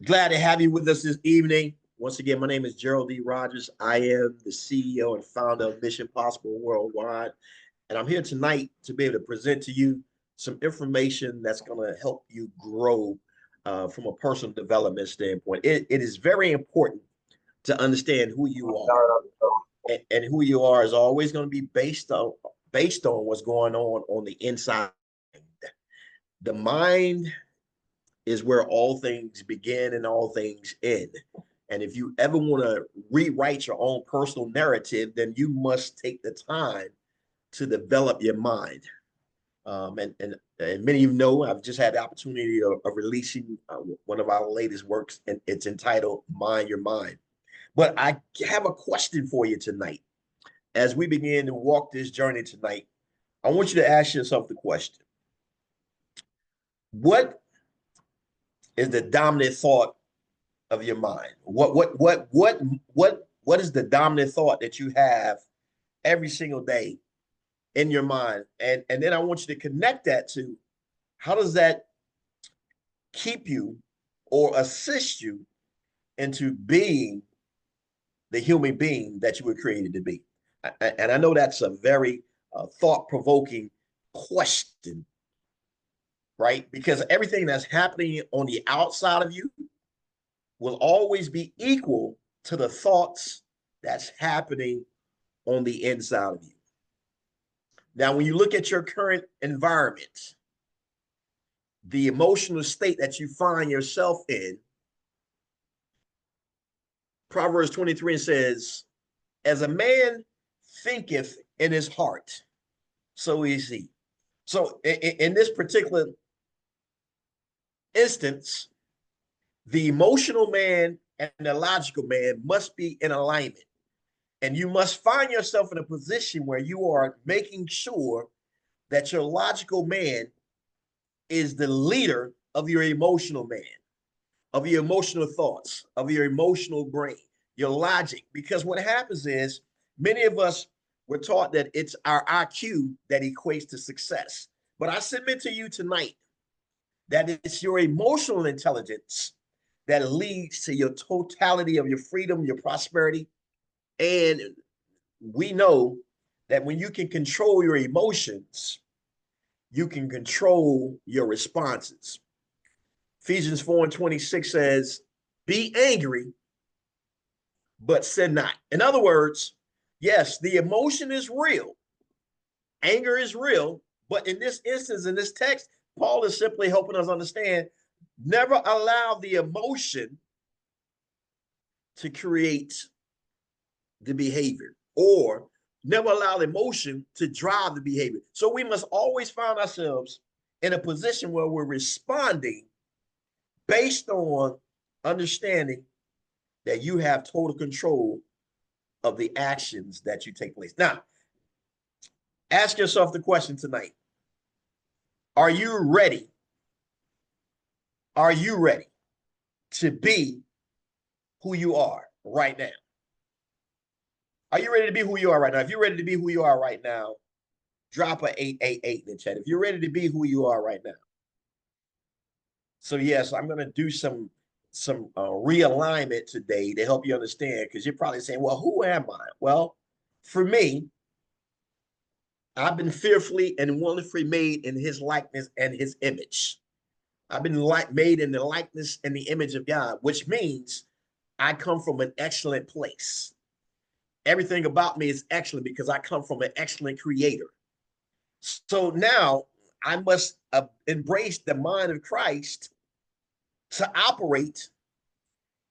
Glad to have you with us this evening. Once again, my name is Gerald D. Rogers. I am the CEO and founder of Mission Possible Worldwide. And I'm here tonight to be able to present to you some information that's going to help you grow from a personal development standpoint. It is very important to understand who you are. And who you are is always going to be based on what's going on the inside. The mind is where all things begin and all things end. And if you ever want to rewrite your own personal narrative, then you must take the time to develop your mind. And many of you know I've just had the opportunity of releasing one of our latest works, and it's entitled Mind Your Mind. But I have a question for you tonight. As we begin to walk this journey tonight, I want you to ask yourself the question: what is the dominant thought of your mind? What is the dominant thought that you have every single day in your mind? And then I want you to connect that to how does that keep you or assist you into being the human being that you were created to be? And I know that's a very thought-provoking question, right? Because everything that's happening on the outside of you will always be equal to the thoughts that's happening on the inside of you. Now, when you look at your current environment, the emotional state that you find yourself in, Proverbs 23 says, as a man thinketh in his heart, so is he. So in this particular instance, the emotional man and the logical man must be in alignment. And you must find yourself in a position where you are making sure that your logical man is the leader of your emotional man, of your emotional thoughts, of your emotional brain, your logic. Because what happens is many of us were taught that it's our IQ that equates to success. But I submit to you tonight that it's your emotional intelligence that leads to your totality of your freedom, your prosperity. And we know that when you can control your emotions, you can control your responses. Ephesians 4:26 says, be angry, but sin not. In other words, yes, the emotion is real. Anger is real. But in this instance, in this text, Paul is simply helping us understand never allow the emotion to create the behavior, or never allow the emotion to drive the behavior. So we must always find ourselves in a position where we're responding based on understanding that you have total control of the actions that you take place. Now, ask yourself the question tonight. Are you ready? Are you ready to be who you are right now? Are you ready to be who you are right now? If you're ready to be who you are right now, drop a 888 in the chat. If you're ready to be who you are right now. So yes, I'm going to do some realignment today to help you understand, because you're probably saying, well, who am I? Well, for me, I've been fearfully and wonderfully made in his likeness and his image. I've been made in the likeness and the image of God, which means I come from an excellent place. Everything about me is excellent because I come from an excellent creator. So now I must embrace the mind of Christ to operate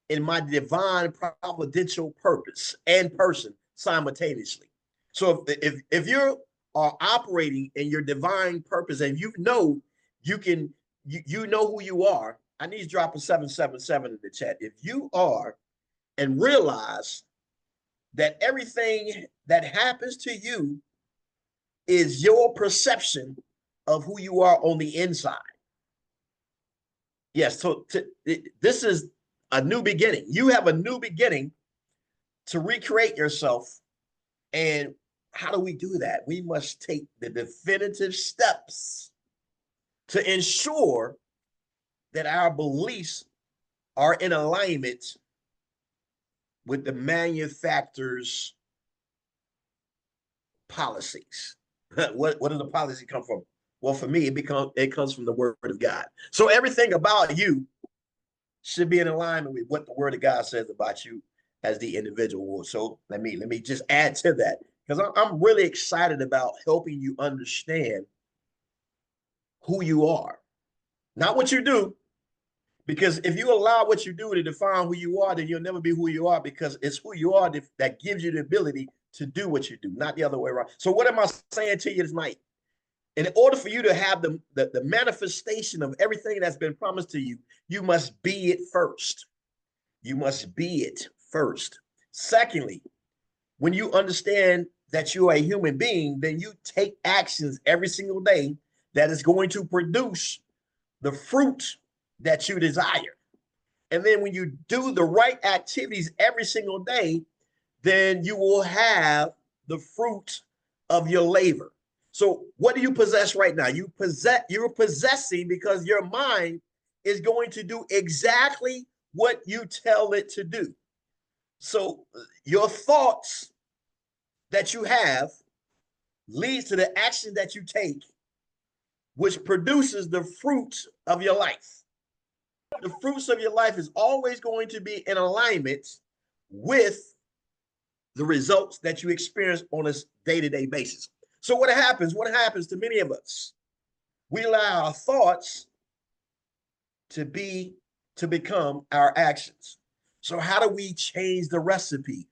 in my divine providential purpose and person simultaneously. So if you are operating in your divine purpose and you know you know who you are, I need you to drop a 777 in the chat. If you are and realize that everything that happens to you is your perception of who you are on the inside. Yes, so this is a new beginning. You have a new beginning to recreate yourself. And how do we do that? We must take the definitive steps to ensure that our beliefs are in alignment with the manufacturer's policies. What does the policy come from? Well, for me, it comes from the word of God. So everything about you should be in alignment with what the word of God says about you as the individual. So let me just add to that, because I'm really excited about helping you understand who you are, not what you do. Because if you allow what you do to define who you are, then you'll never be who you are, because it's who you are that gives you the ability to do what you do, not the other way around. So what am I saying to you tonight? In order for you to have the manifestation of everything that's been promised to you, you must be it first. You must be it first. Secondly, when you understand that you are a human being, then you take actions every single day that is going to produce the fruit that you desire. And then when you do the right activities every single day, then you will have the fruit of your labor. So what do you possess right now? You're possessing because your mind is going to do exactly what you tell it to do. So your thoughts that you have leads to the action that you take, which produces the fruit of your life. The fruits of your life is always going to be in alignment with the results that you experience on a day-to-day basis. So what happens to many of us? We allow our thoughts to become our actions. So how do we change the recipe?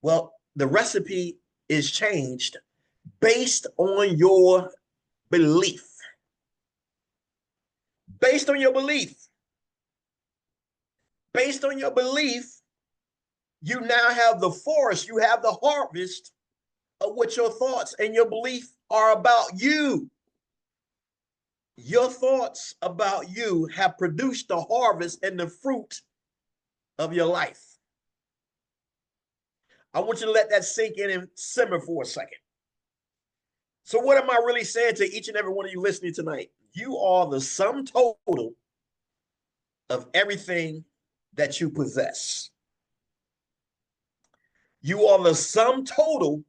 Well, the recipe is changed based on your belief. Based on your belief. Based on your belief, you now have the forest, you have the harvest of what your thoughts and your belief are about you. Your thoughts about you have produced the harvest and the fruit of your life. I want you to let that sink in and simmer for a second. So what am I really saying to each and every one of you listening tonight? You are the sum total of everything that you possess. You are the sum total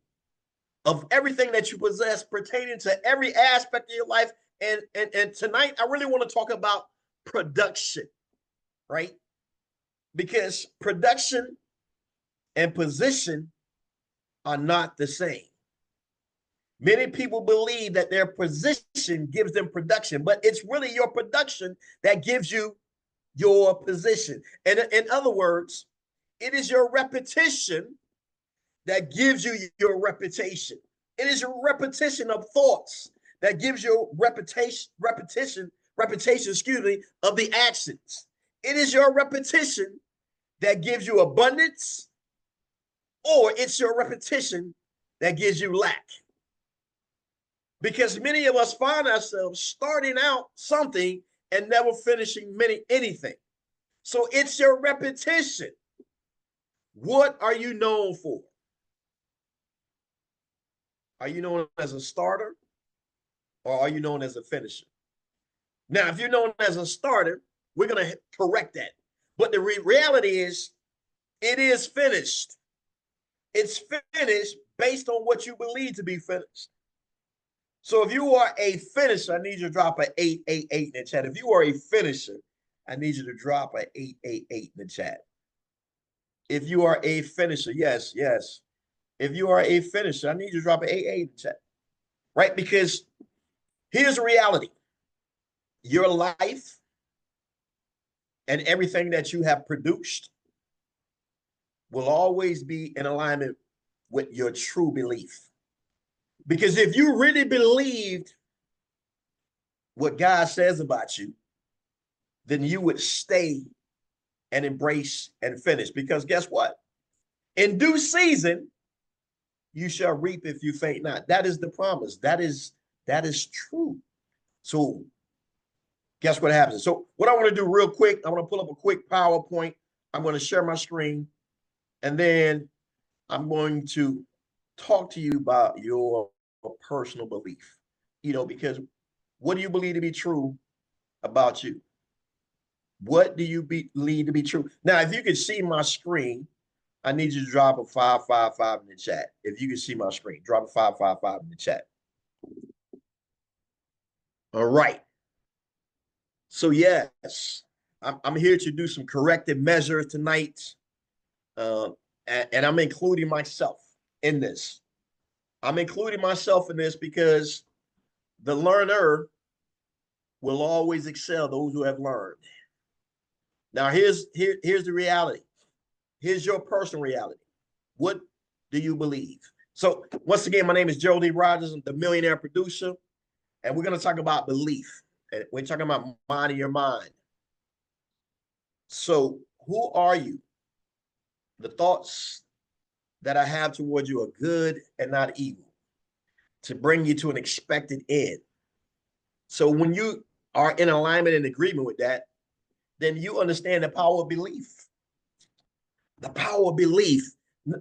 of everything that you possess pertaining to every aspect of your life. And tonight, I really want to talk about production, right? Because production and position are not the same. Many people believe that their position gives them production, but it's really your production that gives you your position. And in other words, it is your repetition that gives you your reputation. It is your repetition of thoughts that gives you repetition, of the actions. It is your repetition that gives you abundance, or it's your repetition that gives you lack. Because many of us find ourselves starting out something and never finishing anything. So it's your repetition. What are you known for? Are you known as a starter, or are you known as a finisher? Now, if you're known as a starter, we're going to correct that. But the reality is, it is finished. It's finished based on what you believe to be finished. So if you are a finisher, I need you to drop an 888 in the chat. If you are a finisher, I need you to drop an 888 in the chat. If you are a finisher, yes. If you are a finisher, I need you to drop an 888 in the chat. Right? Because here's the reality. Your life and everything that you have produced will always be in alignment with your true belief. Because if you really believed what God says about you, then you would stay and embrace and finish. Because guess what? In due season, you shall reap if you faint not. That is the promise. That is true. So guess what happens? So what I want to do real quick, I want to pull up a quick PowerPoint. I'm going to share my screen, and then I'm going to talk to you about your personal belief. Because what do you believe to be true about you? What do you believe to be true? Now, if you can see my screen, I need you to drop a 555 in the chat. If you can see my screen, drop a 555 in the chat. All right. So yes, I'm here to do some corrective measures tonight, and I'm including myself in this. I'm including myself in this because the learner will always excel those who have learned. Now, here's the reality. Here's your personal reality. What do you believe? So once again, my name is Gerald D. Rogers. I'm the millionaire producer, and we're going to talk about belief. And we're talking about minding your mind. So who are you? The thoughts that I have towards you are good and not evil, to bring you to an expected end. So when you are in alignment and agreement with that, then you understand the power of belief. The power of belief.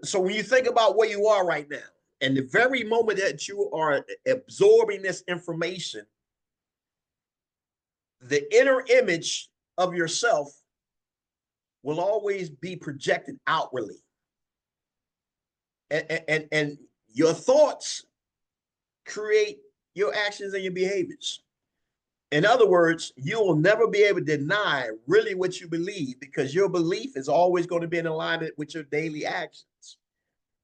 So when you think about where you are right now, and the very moment that you are absorbing this information, the inner image of yourself will always be projected outwardly. And your thoughts create your actions and your behaviors. In other words, you will never be able to deny really what you believe, because your belief is always going to be in alignment with your daily actions.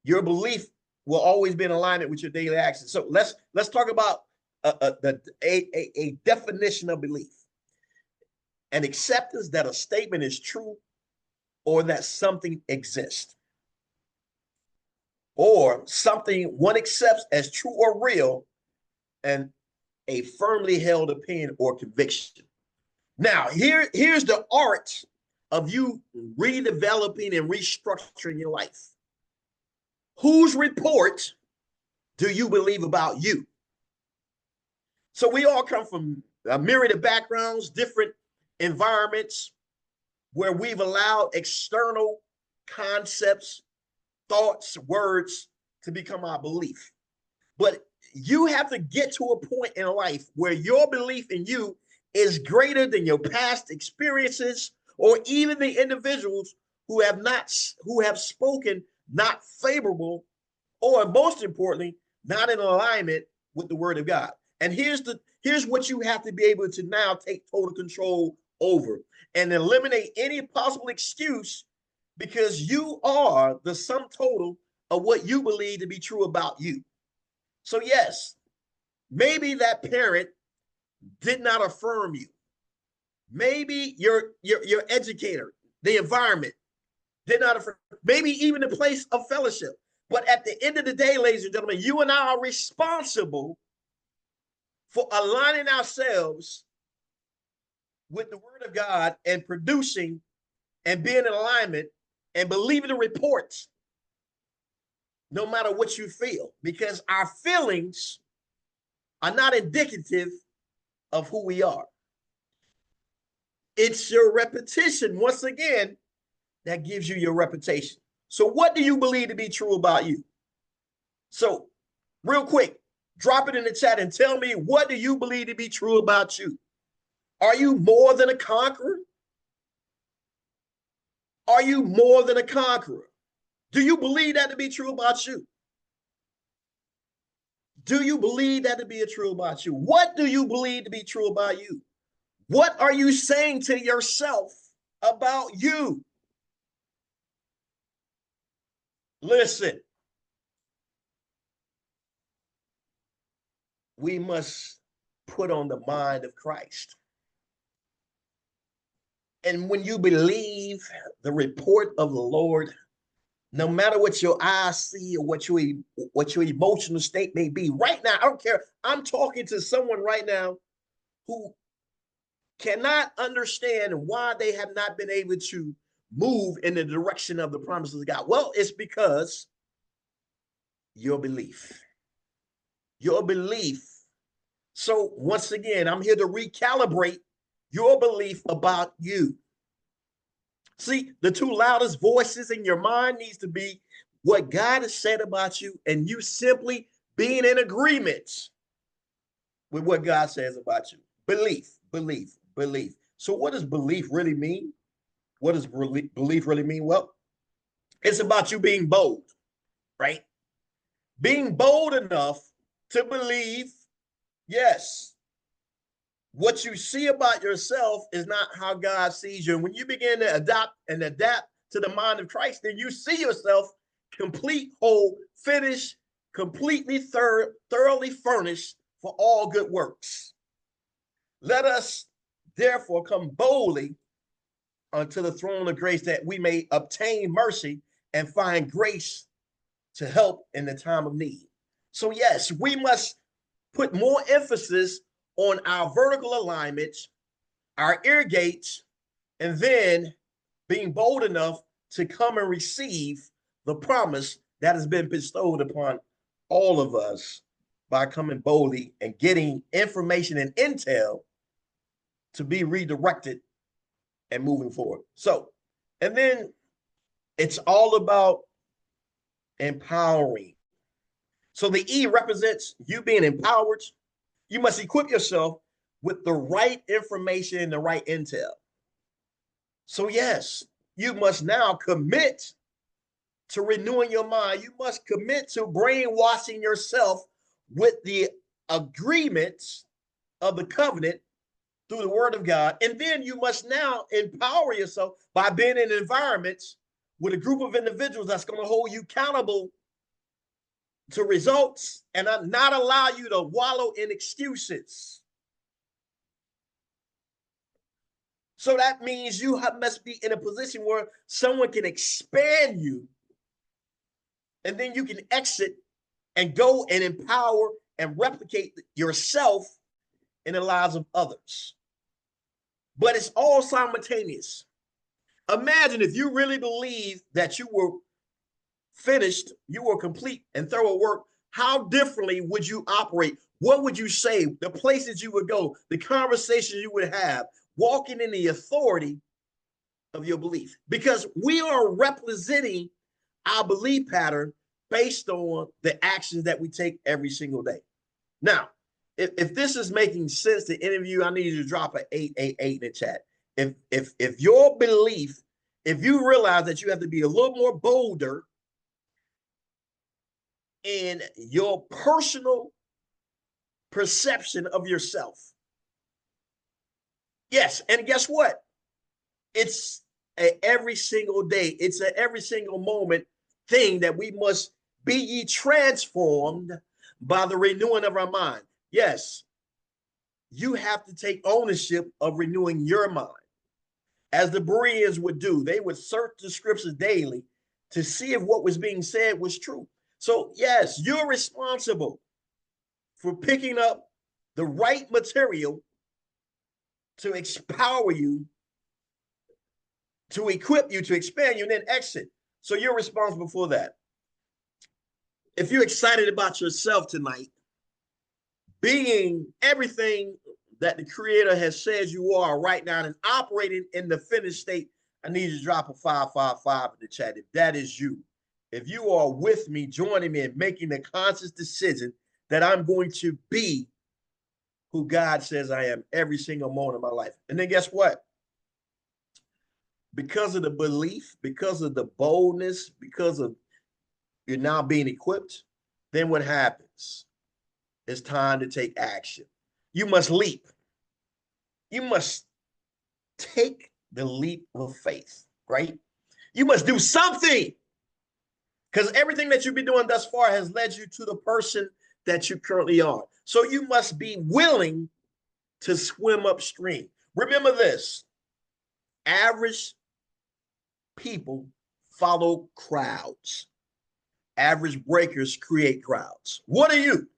Your belief will always be in alignment with your daily actions. So let's talk about a definition of belief. An acceptance that a statement is true or that something exists, or something one accepts as true or real, and a firmly held opinion or conviction. Now, here's the art of you redeveloping and restructuring your life. Whose report do you believe about you? So we all come from a myriad of backgrounds, different environments, where we've allowed external concepts, thoughts, words to become our belief. But you have to get to a point in life where your belief in you is greater than your past experiences, or even the individuals who have spoken not favorable, or most importantly, not in alignment with the word of God. And here's what you have to be able to now take total control over and eliminate any possible excuse, because you are the sum total of what you believe to be true about you. So yes, maybe that parent did not affirm you. Maybe your educator, the environment did not affirm, maybe even the place of fellowship. But at the end of the day, ladies and gentlemen, you and I are responsible for aligning ourselves with the word of God and producing and being in alignment and believing the reports, no matter what you feel, because our feelings are not indicative of who we are. It's your repetition, once again, that gives you your reputation. So what do you believe to be true about you? So real quick, drop it in the chat and tell me, what do you believe to be true about you? Are you more than a conqueror? Are you more than a conqueror? Do you believe that to be true about you? Do you believe that to be true about you? What do you believe to be true about you? What are you saying to yourself about you? Listen, we must put on the mind of Christ. And when you believe the report of the Lord, no matter what your eyes see or what your emotional state may be right now, I don't care. I'm talking to someone right now who cannot understand why they have not been able to move in the direction of the promises of God. Well, it's because your belief. Your belief. So once again, I'm here to recalibrate your belief about you. See, the two loudest voices in your mind needs to be what God has said about you, and you simply being in agreement with what God says about you. Belief, belief, belief. So what does belief really mean? What does belief really mean? Well, it's about you being bold, right? Being bold enough to believe, yes, what you see about yourself is not how God sees you. And when you begin to adopt and adapt to the mind of Christ, then you see yourself complete, whole, finished, completely thoroughly furnished for all good works. Let us therefore come boldly unto the throne of grace that we may obtain mercy and find grace to help in the time of need. So yes, we must put more emphasis on our vertical alignments, our ear gates, and then being bold enough to come and receive the promise that has been bestowed upon all of us by coming boldly and getting information and intel to be redirected and moving forward. So, and then it's all about empowering. So the E represents you being empowered. You must equip yourself with the right information and the right intel. So yes, you must now commit to renewing your mind. You must commit to brainwashing yourself with the agreements of the covenant through the word of God. And then you must now empower yourself by being in environments with a group of individuals that's going to hold you accountable to results and not allow you to wallow in excuses. So that means you must be in a position where someone can expand you, and then you can exit and go and empower and replicate yourself in the lives of others. But it's all simultaneous. Imagine if you really believe that you were finished, you were complete and thorough work, how differently would you operate? What would you say? The places you would go, the conversations you would have, walking in the authority of your belief. Because we are representing our belief pattern based on the actions that we take every single day. Now, if this is making sense to any of you, I need you to drop an 888 in the chat. If your belief, if you realize that you have to be a little more bolder in your personal perception of yourself. Yes, and guess what? It's every single day, it's a every single moment thing that we must be ye transformed by the renewing of our mind. Yes, you have to take ownership of renewing your mind. As the Bereans would do, they would search the scriptures daily to see if what was being said was true. So yes, you're responsible for picking up the right material to empower you, to equip you, to expand you, and then exit. So you're responsible for that. If you're excited about yourself tonight, being everything that the Creator has said you are right now and operating in the finished state, I need you to drop a 555 in the chat if that is you. If you are with me, joining me and making the conscious decision that I'm going to be who God says I am every single moment of my life. And then guess what? Because of the belief, because of the boldness, because of you're now being equipped, then what happens? It's time to take action. You must leap. You must take the leap of faith, right? You must do something, because everything that you've been doing thus far has led you to the person that you currently are. So you must be willing to swim upstream. Remember this: average people follow crowds. Average breakers create crowds. What are you?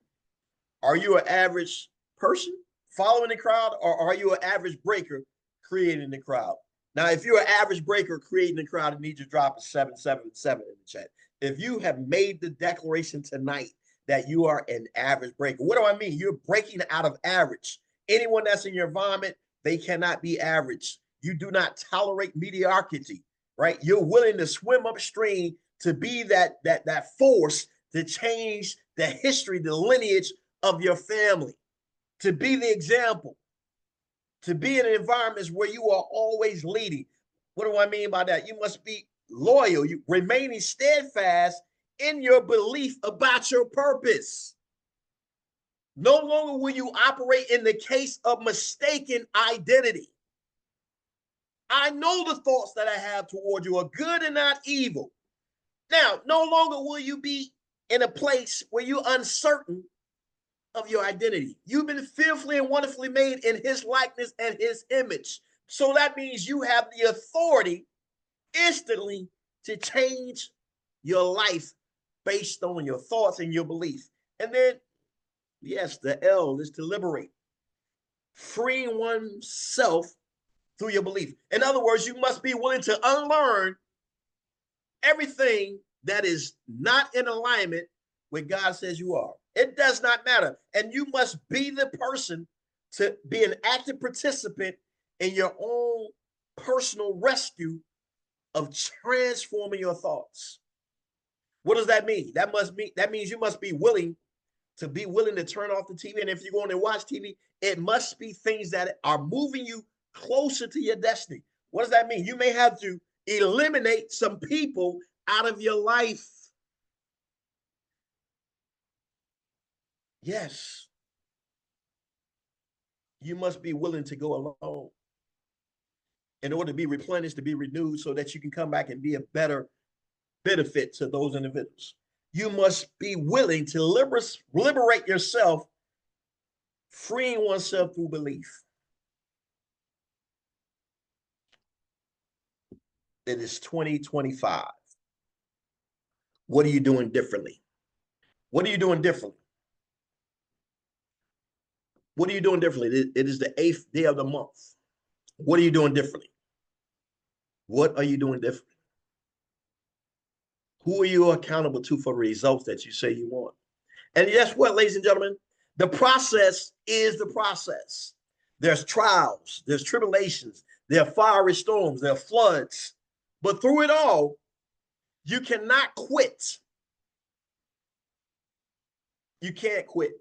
Are you an average person following the crowd, or are you an average breaker creating the crowd? Now, if you're an average breaker creating the crowd, I need you to drop a 777 in the chat. If you have made the declaration tonight that you are an average breaker, what do I mean? You're breaking out of average. Anyone that's in your environment, they cannot be average. You do not tolerate mediocrity, right? You're willing to swim upstream to be that force to change the history, the lineage of your family, to be the example. to be in environments where you are always leading. What do I mean by that? You must be loyal, you remaining steadfast in your belief about your purpose. No longer will you operate in the case of mistaken identity. I know the thoughts that I have toward you are good and not evil. Now, no longer will you be in a place where you're uncertain of your identity. You've been fearfully and wonderfully made in his likeness and his image. So that means you have the authority instantly to change your life based on your thoughts and your beliefs. And then, yes, the L is to liberate, freeing oneself through your belief. In other words, you must be willing to unlearn everything that is not in alignment with God says you are. It does not matter. And you must be the person to be an active participant in your own personal rescue of transforming your thoughts. What does that mean? That means you must be willing to turn off the TV. And if you're going to watch TV, it must be things that are moving you closer to your destiny. What does that mean? You may have to eliminate some people out of your life. Yes. You must be willing to go alone in order to be replenished, to be renewed, so that you can come back and be a better benefit to those individuals. You must be willing to liberate yourself, freeing oneself through belief. It is 2025. What are you doing differently? What are you doing differently? What are you doing differently? It is the 8th day of the month. What are you doing differently? What are you doing differently? Who are you accountable to for the results that you say you want? And guess what, ladies and gentlemen? The process is the process. There's trials, there's tribulations, there are fiery storms, there are floods. But through it all, you cannot quit. You can't quit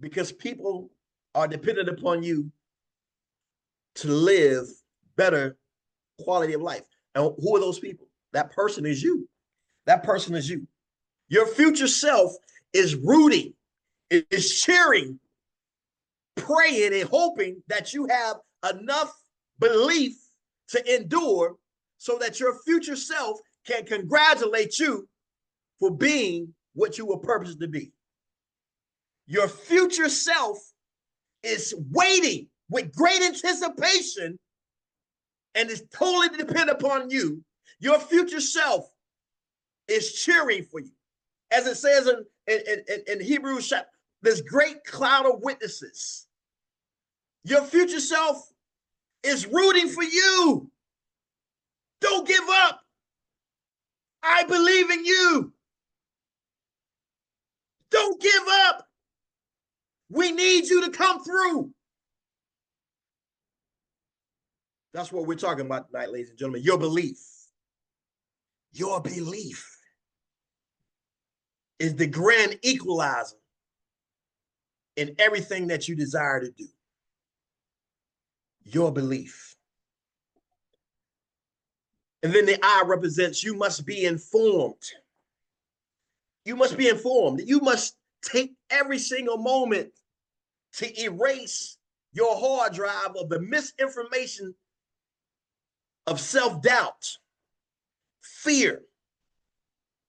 because people are dependent upon you to live better quality of life. And who are those people? That person is you. That person is you. Your future self is rooting, is cheering, praying, and hoping that you have enough belief to endure so that your future self can congratulate you for being what you were purposed to be. Your future self is waiting with great anticipation and is totally dependent upon you. Your future self is cheering for you. As it says in Hebrews, this great cloud of witnesses. Your future self is rooting for you. Don't give up. I believe in you. Don't give up. We need you to come through. That's what we're talking about tonight, ladies and gentlemen. Your belief. Your belief is the grand equalizer in everything that you desire to do. Your belief. And then the I represents you must be informed. You must be informed. You must take every single moment to erase your hard drive of the misinformation of self-doubt, fear.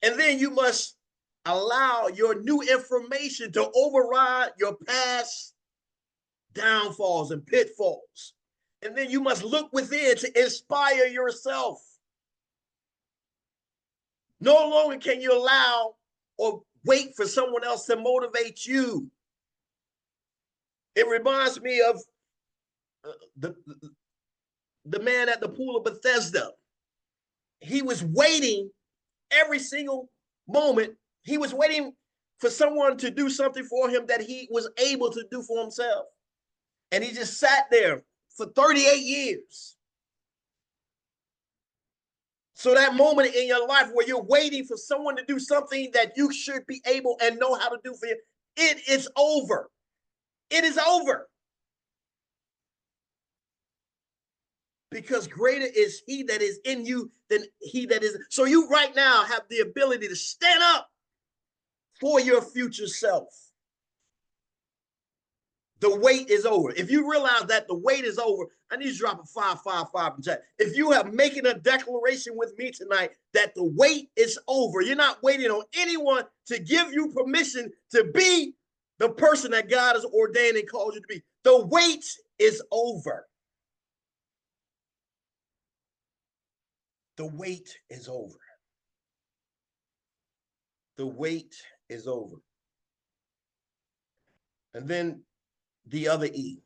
And then you must allow your new information to override your past downfalls and pitfalls. And then you must look within to inspire yourself. No longer can you allow or wait for someone else to motivate you. It reminds me of the man at the pool of Bethesda. He was waiting every single moment. He was waiting for someone to do something for him that he was able to do for himself. And he just sat there for 38 years. So that moment in your life where you're waiting for someone to do something that you should be able and know how to do for you, it is over. It is over. because greater is he that is in you than he that is. So you right now have the ability to stand up for your future self. The wait is over. If you realize that the wait is over, I need you to drop a 555 in chat. If you have making a declaration with me tonight that the wait is over, you're not waiting on anyone to give you permission to be the person that God has ordained and called you to be. The wait is over. The wait is over. The wait is over. And then the other E,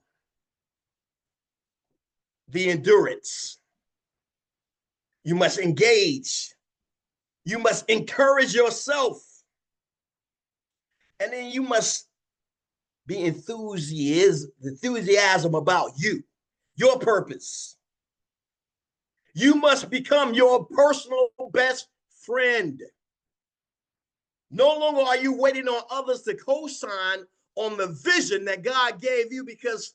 the endurance. You must engage. You must encourage yourself. And then you must be enthusiasm about you, your purpose. You must become your personal best friend. No longer are you waiting on others to co-sign on the vision that God gave you because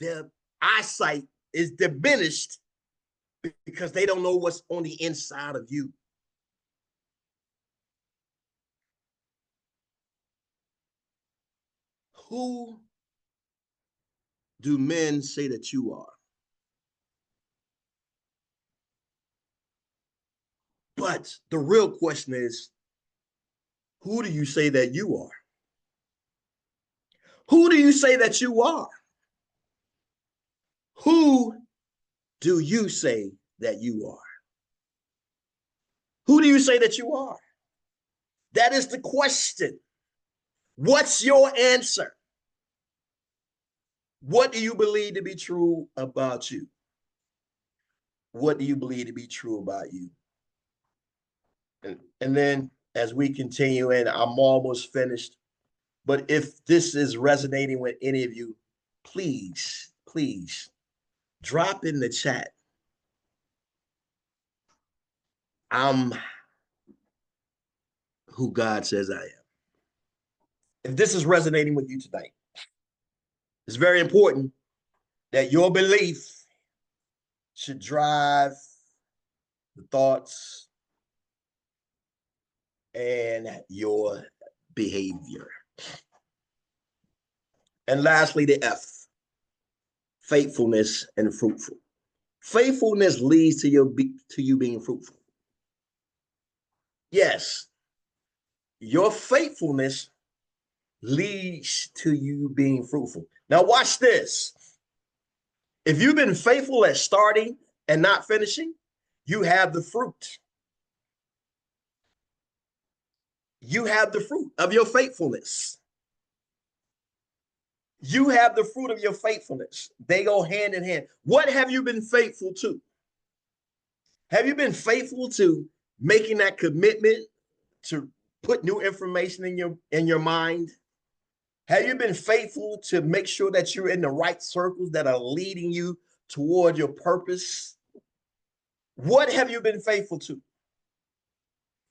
their eyesight is diminished because they don't know what's on the inside of you. Who do men say that you are? But the real question is, who do you say that you are? Who do you say that you are? Who do you say that you are? Who do you say that you are? That is the question. What's your answer? What do you believe to be true about you? What do you believe to be true about you? And then as we continue, and I'm almost finished, but if this is resonating with any of you, please, please drop in the chat. I'm who God says I am. If this is resonating with you tonight, it's very important that your belief should drive the thoughts and your behavior. And lastly, the F, faithfulness and fruitful. Faithfulness leads to you being fruitful. Yes, your faithfulness leads to you being fruitful. Now watch this. If you've been faithful at starting and not finishing, you have the fruit. You have the fruit of your faithfulness. You have the fruit of your faithfulness. They go hand in hand. What have you been faithful to? Have you been faithful to making that commitment to put new information in your mind? Have you been faithful to make sure that you're in the right circles that are leading you toward your purpose? What have you been faithful to?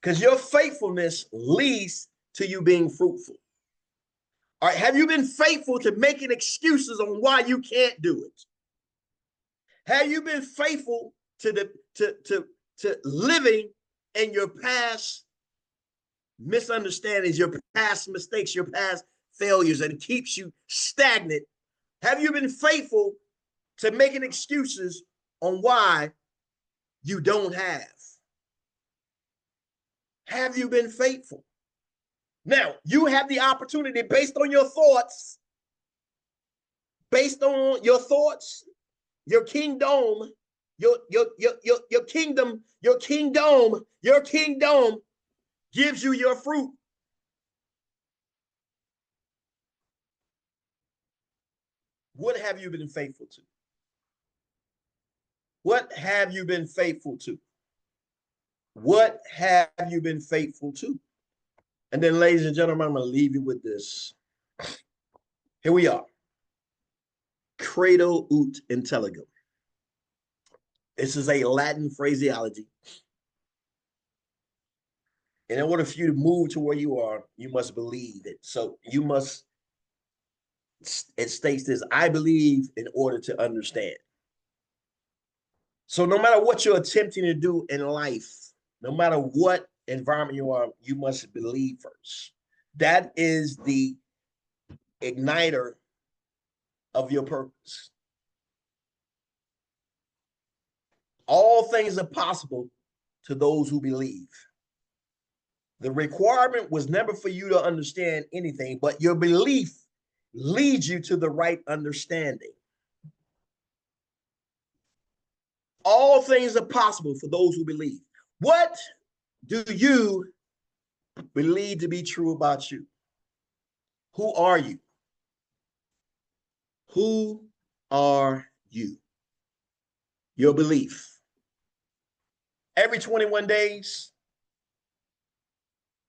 Because your faithfulness leads to you being fruitful. All right, have you been faithful to making excuses on why you can't do it? Have you been faithful to living in your past misunderstandings, your past mistakes, your past failures, and it keeps you stagnant? Have you been faithful to making excuses on why you don't have? Have you been faithful? Now, you have the opportunity based on your thoughts, your kingdom, your kingdom gives you your fruit. What have you been faithful to? What have you been faithful to? What have you been faithful to? And then, ladies and gentlemen, I'm going to leave you with this. Here we are. Credo ut intelligum. This is a Latin phraseology. And in order for you to move to where you are, you must believe it. So you must, it states this: I believe in order to understand. So no matter what you're attempting to do in life, no matter what environment you are, you must believe first. That is the igniter of your purpose. All things are possible to those who believe. The requirement was never for you to understand anything, but your belief leads you to the right understanding. All things are possible for those who believe. What do you believe to be true about you? Who are you? Who are you? Your belief. Every 21 days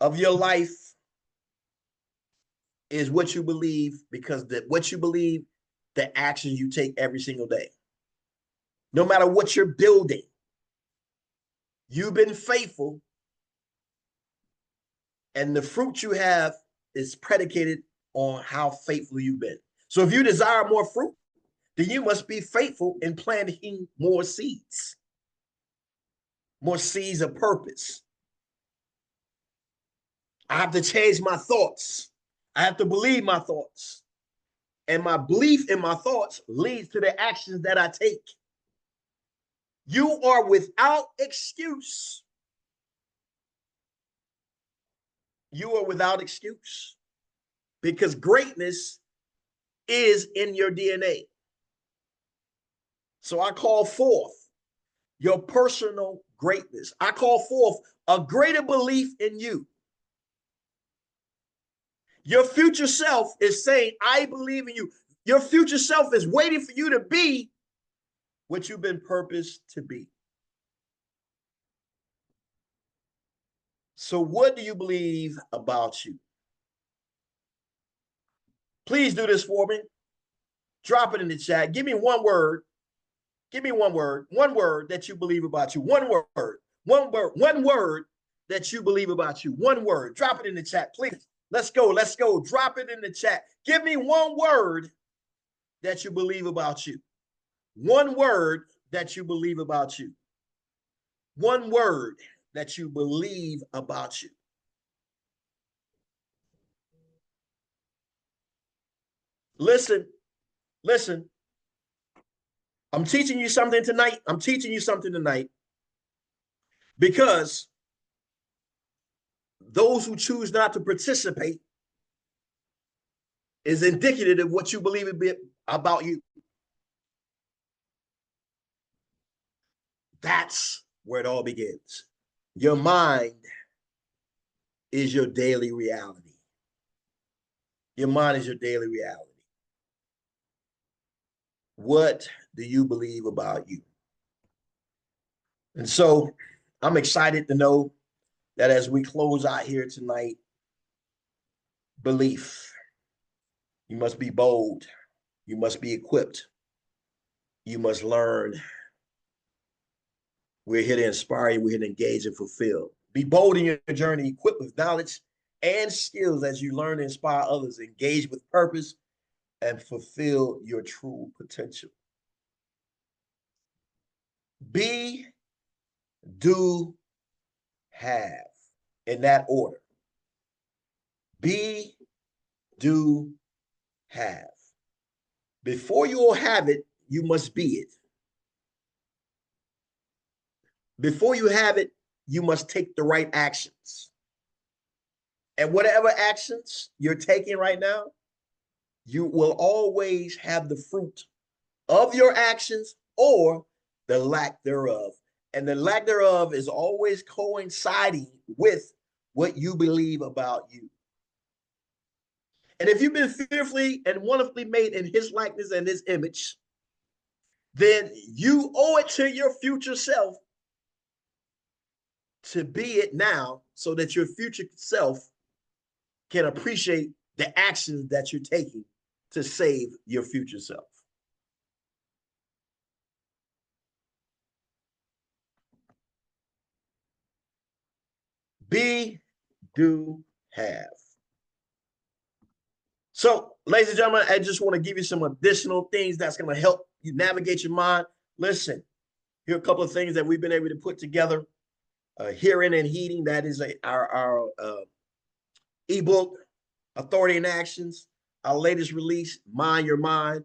of your life is what you believe, because what you believe, the actions you take every single day. No matter what you're building, you've been faithful, and the fruit you have is predicated on how faithful you've been. So if you desire more fruit, then you must be faithful in planting more seeds of purpose. I have to change my thoughts. I have to believe my thoughts. And my belief in my thoughts leads to the actions that I take. You are without excuse. You are without excuse, because greatness is in your DNA. So I call forth your personal greatness. I call forth a greater belief in you. Your future self is saying, I believe in you. Your future self is waiting for you to be what you've been purposed to be. So what do you believe about you? Please do this for me. Drop it in the chat. Give me one word. Give me one word that you believe about you. One word that you believe about you. One word. Drop it in the chat, please. Let's go. Drop it in the chat. Give me one word that you believe about you. One word that you believe about you. One word that you believe about you. Listen. I'm teaching you something tonight. Because those who choose not to participate is indicative of what you believe about you. That's where it all begins. Your mind is your daily reality. Your mind is your daily reality. What do you believe about you? And so I'm excited to know that as we close out here tonight, belief. You must be bold. You must be equipped. You must learn. We're here to inspire you. We're here to engage and fulfill. Be bold in your journey, equipped with knowledge and skills as you learn to inspire others, engage with purpose, and fulfill your true potential. Be, do, have, in that order. Be, do, have. Before you'll have it, you must be it. Before you have it, you must take the right actions. And whatever actions you're taking right now, you will always have the fruit of your actions or the lack thereof. And the lack thereof is always coinciding with what you believe about you. And if you've been fearfully and wonderfully made in his likeness and his image, then you owe it to your future self to be it now, so that your future self can appreciate the actions that you're taking to save your future self. Be, do, have. So, ladies and gentlemen, I just want to give you some additional things that's going to help you navigate your mind. Listen, Here are a couple of things that we've been able to put together. Hearing and Heeding, that is our ebook, Authority in Actions. Our latest release, Mind Your Mind,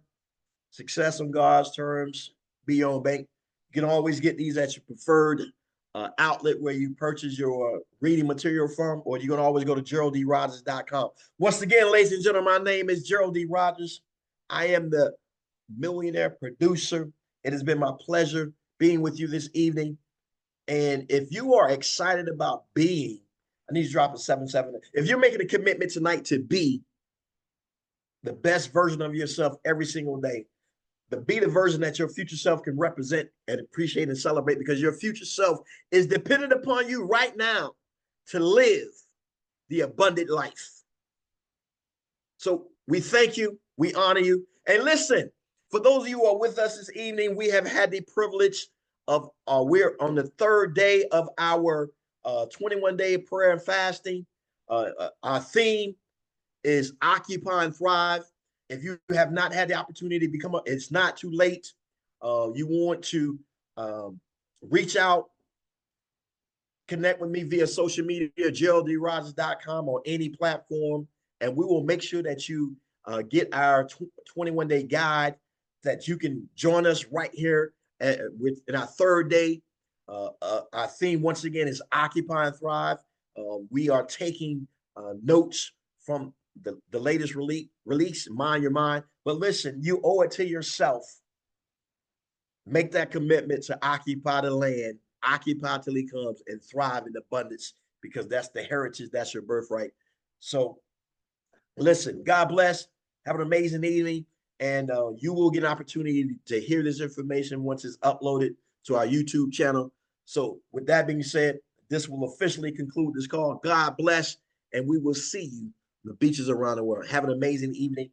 Success on God's Terms, Be Your Own Bank. You can always get these at your preferred outlet where you purchase your reading material from, or you can always go to GeraldDRogers.com. Once again, ladies and gentlemen, my name is Gerald D. Rogers. I am the millionaire producer. It has been my pleasure being with you this evening. And if you are excited about being, I need to drop a 7-7. If you're making a commitment tonight to be the best version of yourself every single day, to be the version that your future self can represent and appreciate and celebrate, because your future self is dependent upon you right now to live the abundant life. So we thank you. We honor you. And listen, for those of you who are with us this evening, we have had the privilege of, we're on the third day of our 21-day prayer and fasting. Our theme is Occupy and Thrive. If you have not had the opportunity to become it's not too late. You want to reach out, connect with me via social media, GeraldDRogers.com, or any platform, and we will make sure that you get our 21-day guide, that you can join us right here in our third day. Our theme, once again, is Occupy and Thrive. We are taking notes from the latest release, Mind Your Mind. But listen, you owe it to yourself. Make that commitment to occupy the land, occupy till he comes, and thrive in abundance, because that's the heritage, that's your birthright. So listen, God bless. Have an amazing evening. And you will get an opportunity to hear this information once it's uploaded to our YouTube channel. So with that being said, this will officially conclude this call. God bless, and we will see you on the beaches around the world. Have an amazing evening.